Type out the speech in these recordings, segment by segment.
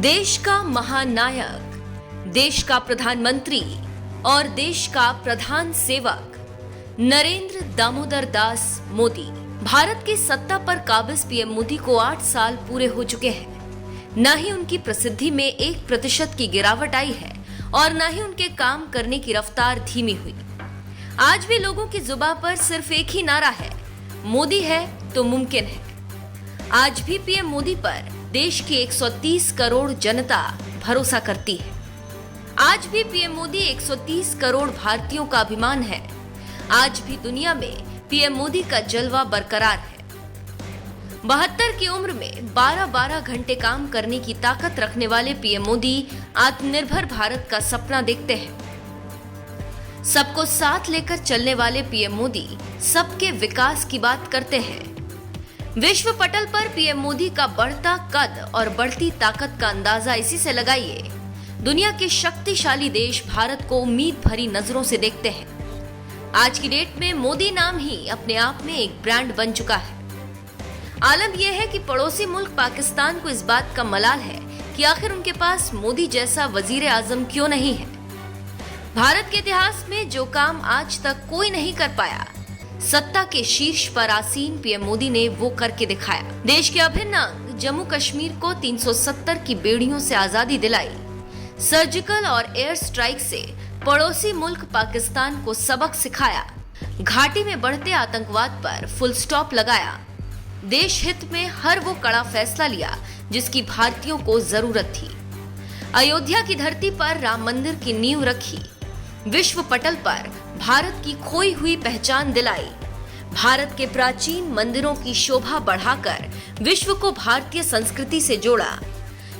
देश का महानायक, देश का प्रधानमंत्री और देश का प्रधान सेवक नरेंद्र दामोदर दास मोदी। भारत की सत्ता पर काबिज पीएम मोदी को 8 साल पूरे हो चुके हैं। न ही उनकी प्रसिद्धि में 1% की गिरावट आई है और न ही उनके काम करने की रफ्तार धीमी हुई। आज भी लोगों की जुबान पर सिर्फ एक ही नारा है, मोदी है तो मुमकिन है। आज भी पीएम मोदी पर देश की 130 करोड़ जनता भरोसा करती है। आज भी पीएम मोदी 130 करोड़ भारतीयों का अभिमान है। आज भी दुनिया में पीएम मोदी का जलवा बरकरार है। 72 की उम्र में 12-12 घंटे काम करने की ताकत रखने वाले पीएम मोदी आत्मनिर्भर भारत का सपना देखते हैं। सबको साथ लेकर चलने वाले पीएम मोदी सबके विकास की बात करते हैं। विश्व पटल पर पीएम मोदी का बढ़ता कद और बढ़ती ताकत का अंदाजा इसी से लगाइए। दुनिया के शक्तिशाली देश भारत को उम्मीद भरी नजरों से देखते हैं। आज की डेट में मोदी नाम ही अपने आप में एक ब्रांड बन चुका है। आलम यह है कि पड़ोसी मुल्क पाकिस्तान को इस बात का मलाल है कि आखिर उनके पास मोदी जैसा वजीर आजम क्यों नहीं है। भारत के इतिहास में जो काम आज तक कोई नहीं कर पाया, सत्ता के शीर्ष पर आसीन पीएम मोदी ने वो करके दिखाया। देश के अभिन्न अंग जम्मू कश्मीर को 370 की बेड़ियों से आजादी दिलाई। सर्जिकल और एयर स्ट्राइक से पड़ोसी मुल्क पाकिस्तान को सबक सिखाया। घाटी में बढ़ते आतंकवाद पर फुल स्टॉप लगाया। देश हित में हर वो कड़ा फैसला लिया जिसकी भारतीयों को जरूरत थी। अयोध्या की धरती पर राम मंदिर की नींव रखी। विश्व पटल पर भारत की खोई हुई पहचान दिलाई। भारत के प्राचीन मंदिरों की शोभा बढ़ाकर विश्व को भारतीय संस्कृति से जोड़ा।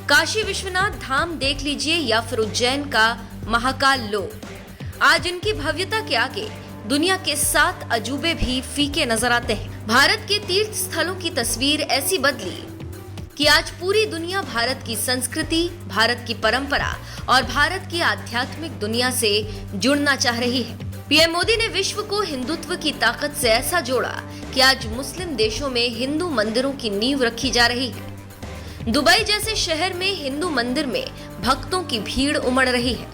काशी विश्वनाथ धाम देख लीजिए या फिर उज्जैन का महाकाल लो। आज इनकी भव्यता के आगे दुनिया के 7 अजूबे भी फीके नजर आते हैं। भारत के तीर्थ स्थलों की तस्वीर ऐसी बदली कि आज पूरी दुनिया भारत की संस्कृति, भारत की परंपरा और भारत की आध्यात्मिक दुनिया से जुड़ना चाह रही है। पीएम मोदी ने विश्व को हिंदुत्व की ताकत से ऐसा जोड़ा कि आज मुस्लिम देशों में हिंदू मंदिरों की नींव रखी जा रही है। दुबई जैसे शहर में हिंदू मंदिर में भक्तों की भीड़ उमड़ रही है।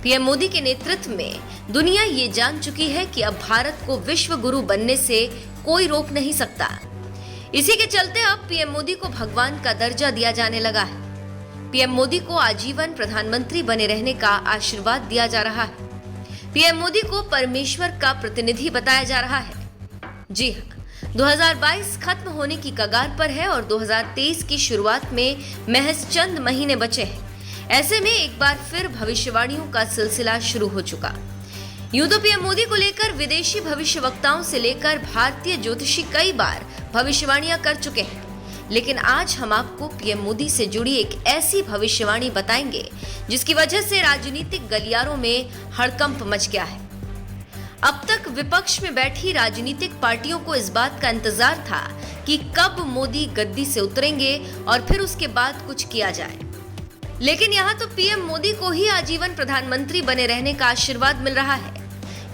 पीएम मोदी के नेतृत्व में दुनिया ये जान चुकी है कि अब भारत को विश्व गुरु बनने से कोई रोक नहीं सकता। इसी के चलते अब पीएम मोदी को भगवान का दर्जा दिया जाने लगा है। पीएम मोदी को आजीवन प्रधानमंत्री बने रहने का आशीर्वाद दिया जा रहा है। पीएम मोदी को परमेश्वर का प्रतिनिधि बताया जा रहा है। जी हाँ, 2022 खत्म होने की कगार पर है और 2023 की शुरुआत में महज चंद महीने बचे हैं। ऐसे में एक बार फिर भविष्यवाणियों का सिलसिला शुरू हो चुका। यूं तो पीएम मोदी को लेकर विदेशी भविष्यवक्ताओं से लेकर भारतीय ज्योतिषी कई बार भविष्यवाणियां कर चुके हैं, लेकिन आज हम आपको पीएम मोदी से जुड़ी एक ऐसी भविष्यवाणी बताएंगे जिसकी वजह से राजनीतिक गलियारों में हड़कंप मच गया है। अब तक विपक्ष में बैठी राजनीतिक पार्टियों को इस बात का इंतजार था कि कब मोदी गद्दी से उतरेंगे और फिर उसके बाद कुछ किया जाए, लेकिन यहाँ तो पीएम मोदी को ही आजीवन प्रधानमंत्री बने रहने का आशीर्वाद मिल रहा है,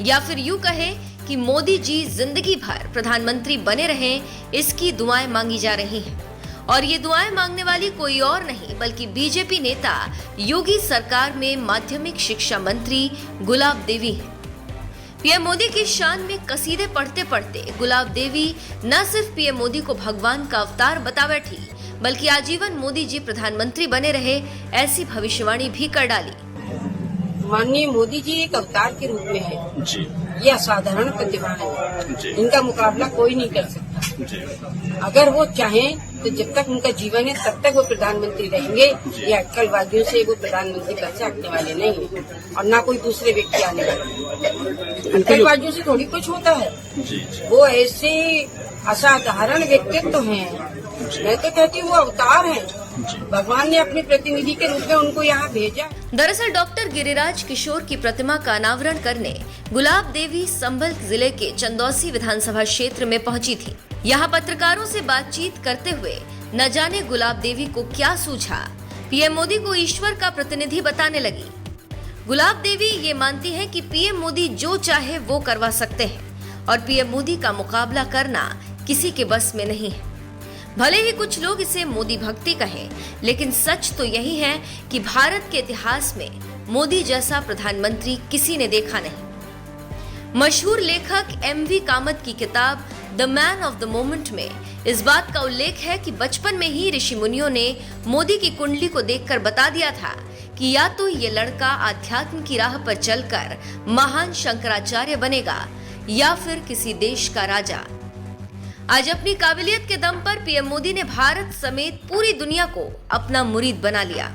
या फिर यूं कहें कि मोदी जी जिंदगी भर प्रधानमंत्री बने रहें, इसकी दुआएं मांगी जा रही हैं। और ये दुआएं मांगने वाली कोई और नहीं बल्कि बीजेपी नेता योगी सरकार में माध्यमिक शिक्षा मंत्री गुलाब देवी हैं। पीएम मोदी की शान में कसीदे पढ़ते पढ़ते गुलाब देवी न सिर्फ पीएम मोदी को भगवान का अवतार बता बैठी, बल्कि आजीवन मोदी जी प्रधानमंत्री बने रहे ऐसी भविष्यवाणी भी कर डाली। माननीय मोदी जी एक अवतार के रूप में है जी। ये असाधारण प्रतिभा है, इनका मुकाबला कोई नहीं कर सकता। अगर वो चाहें तो जब तक उनका जीवन है तब तक वो प्रधानमंत्री रहेंगे। ये अटकलवादियों से वो प्रधानमंत्री पद से हटने वाले नहीं है और ना कोई दूसरे व्यक्ति आने वाले। अटकलवादियों से थोड़ी कुछ होता है, वो ऐसे असाधारण व्यक्तित्व हैं। मैं तो कहती हूँ वो अवतार हैं। भगवान ने अपने प्रतिनिधि के रूप में उनको यहाँ भेजा। दरअसल डॉक्टर गिरिराज किशोर की प्रतिमा का अनावरण करने गुलाब देवी संभल जिले के चंदौसी विधानसभा क्षेत्र में पहुंची थी। यहाँ पत्रकारों से बातचीत करते हुए न जाने गुलाब देवी को क्या सूझा, पीएम मोदी को ईश्वर का प्रतिनिधि बताने लगी। गुलाब देवी ये मानती हैं कि पीएम मोदी जो चाहे वो करवा सकते हैं और पीएम मोदी का मुकाबला करना किसी के बस में नहीं है। भले ही कुछ लोग इसे मोदी भक्ति कहें, लेकिन सच तो यही है कि भारत के इतिहास में मोदी जैसा प्रधानमंत्री किसी ने देखा नहीं। मशहूर लेखक MV कामत की किताब the man of the moment में इस बात का उल्लेख है कि बचपन में ही ऋषि मुनियों ने मोदी की कुंडली को देखकर बता दिया था कि या तो ये लड़का आध्यात्म की राह पर चलकर महान शंकराचार्य बनेगा या फिर किसी देश का राजा। आज अपनी काबिलियत के दम पर पीएम मोदी ने भारत समेत पूरी दुनिया को अपना मुरीद बना लिया।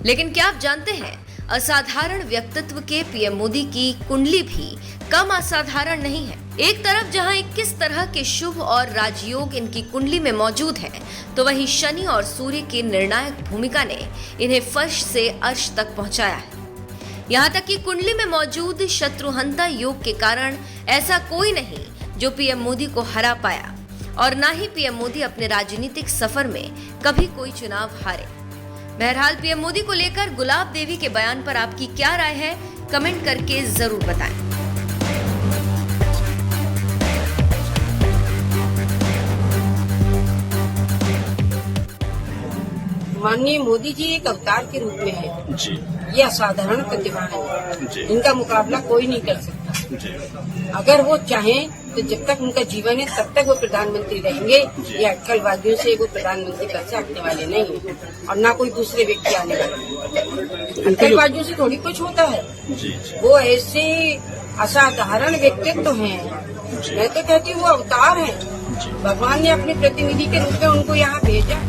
लेकिन क्या आप जानते हैं, असाधारण व्यक्तित्व के पीएम मोदी की कुंडली भी कम असाधारण नहीं है। एक तरफ जहां 21 तरह के शुभ और राजयोग इनकी कुंडली में मौजूद हैं, तो वहीं शनि और सूर्य की निर्णायक भूमिका ने इन्हें फर्श से अर्श तक पहुंचाया है। यहाँ तक कि कुंडली में मौजूद शत्रुहंता योग के कारण ऐसा कोई नहीं जो पीएम मोदी को हरा पाया, और ना ही पीएम मोदी अपने राजनीतिक सफर में कभी कोई चुनाव हारे। बहरहाल पीएम मोदी को लेकर गुलाब देवी के बयान पर आपकी क्या राय है, कमेंट करके जरूर बताएं। माननीय मोदी जी एक अवतार के रूप में है जी। ये असाधारण प्रतिभा है, इनका मुकाबला कोई नहीं कर सकता जी। अगर वो चाहें तो जब तक उनका जीवन है तब तक वो प्रधानमंत्री रहेंगे। ये अटकलबाजियों से वो प्रधानमंत्री पद से हटने वाले नहीं है, और ना कोई दूसरे व्यक्ति आने वाले। अटकलबाजियों से थोड़ी कुछ होता है, वो ऐसे असाधारण व्यक्तित्व हैं। मैं तो कहती हूँ वो अवतार हैं। भगवान ने अपने प्रतिनिधि के रूप में उनको यहाँ भेजा।